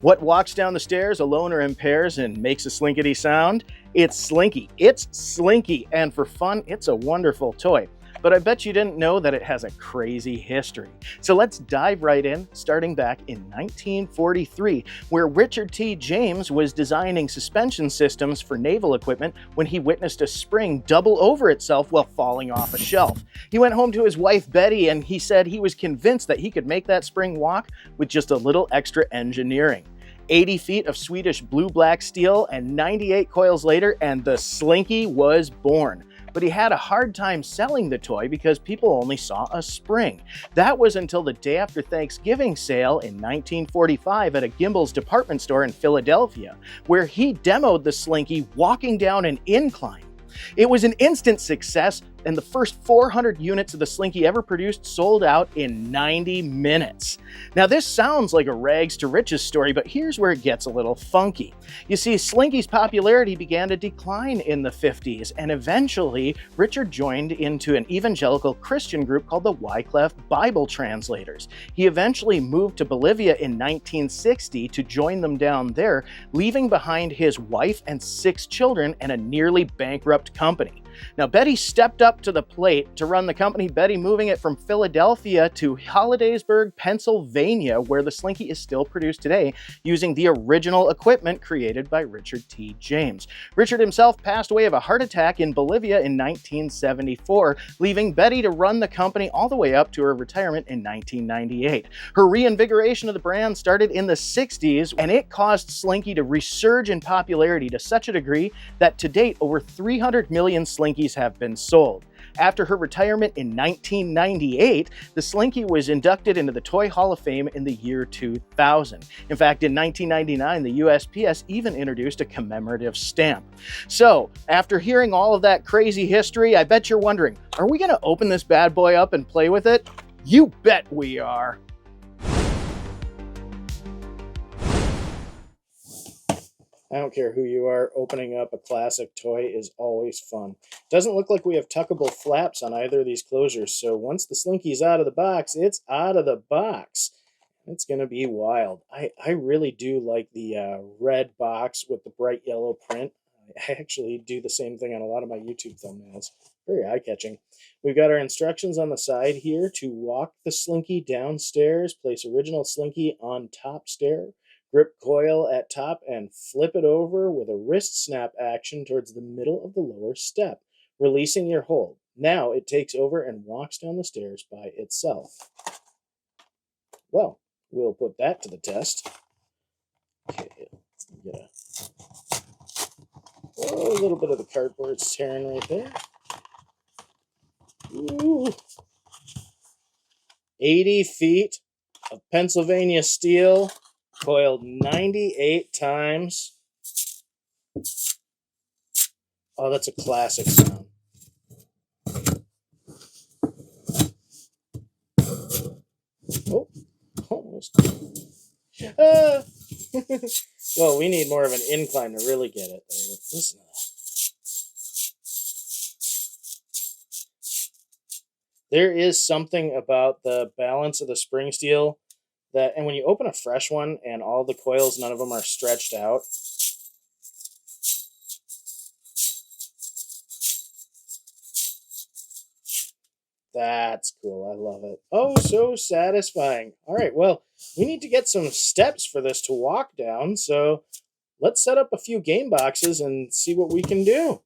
What walks down the stairs alone or in pairs and makes a slinkety sound? It's Slinky. It's Slinky, and for fun, it's a wonderful toy. But I bet you didn't know that it has a crazy history. So let's dive right in, starting back in 1943, where Richard T. James was designing suspension systems for naval equipment when he witnessed a spring double over itself while falling off a shelf. He went home to his wife Betty and he said he was convinced that he could make that spring walk with just a little extra engineering. 80 feet of Swedish blue-black steel and 98 coils later, and the Slinky was born. But he had a hard time selling the toy because people only saw a spring. That was until the day after Thanksgiving sale in 1945 at a Gimbel's department store in Philadelphia, where he demoed the Slinky walking down an incline. It was an instant success, and the first 400 units of the Slinky ever produced sold out in 90 minutes. Now this sounds like a rags to riches story, but here's where it gets a little funky. You see, Slinky's popularity began to decline in the 50s, and eventually Richard joined into an evangelical Christian group called the Wycliffe Bible Translators. He eventually moved to Bolivia in 1960 to join them down there, leaving behind his wife and 6 children and a nearly bankrupt company. Now, Betty stepped up to the plate to run the company, Betty moving it from Philadelphia to Hollidaysburg, Pennsylvania, where the Slinky is still produced today using the original equipment created by Richard T. James. Richard himself passed away of a heart attack in Bolivia in 1974, leaving Betty to run the company all the way up to her retirement in 1998. Her reinvigoration of the brand started in the 60s, and it caused Slinky to resurge in popularity to such a degree that to date, over 300 million Slinkies have been sold. After her retirement in 1998, the Slinky was inducted into the Toy Hall of Fame in the year 2000. In fact, in 1999, the USPS even introduced a commemorative stamp. So, after hearing all of that crazy history, I bet you're wondering, are we going to open this bad boy up and play with it? You bet we are! I don't care who you are, opening up a classic toy is always fun. Doesn't look like we have tuckable flaps on either of these closures, so once the Slinky's out of the box, it's out of the box. It's going to be wild. I really do like the red box with the bright yellow print. I actually do the same thing on a lot of my YouTube thumbnails. Very eye-catching. We've got our instructions on the side here to walk the Slinky downstairs, place original Slinky on top stair, grip coil at top, and flip it over with a wrist snap action towards the middle of the lower step, releasing your hold. Now it takes over and walks down the stairs by itself. Well, we'll put that to the test. Okay, get a little bit of the cardboard's tearing right there. Ooh. 80 feet of Pennsylvania steel, coiled 98 times. Oh, that's a classic sound. Oh, almost. Well, we need more of an incline to really get it. Listen to that. There is something about the balance of the spring steel that, and when you open a fresh one and all the coils, none of them are stretched out. That's cool. I love it. Oh, so satisfying. All right, well, we need to get some steps for this to walk down, so let's set up a few game boxes and see what we can do.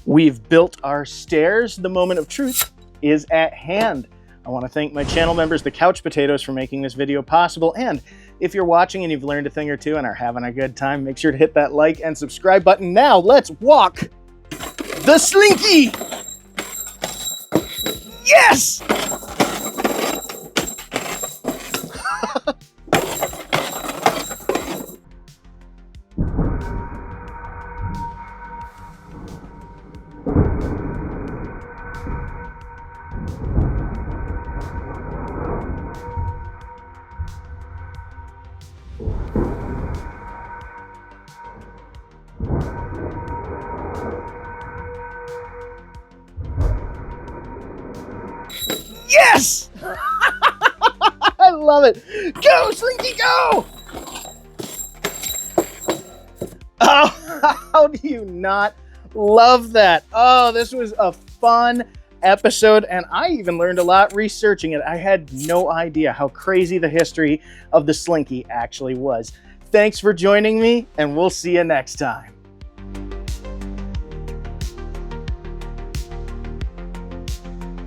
We've built our stairs. The moment of truth is at hand. I want to thank my channel members, the Couch Potatoes, for making this video possible. And if you're watching and you've learned a thing or two and are having a good time, make sure to hit that like and subscribe button. Now let's walk the Slinky! Yes! Yes! I love it. Go, Slinky, go! Oh, how do you not love that? Oh, this was a fun episode, and I even learned a lot researching it. I had no idea how crazy the history of the Slinky actually was. Thanks for joining me, and we'll see you next time.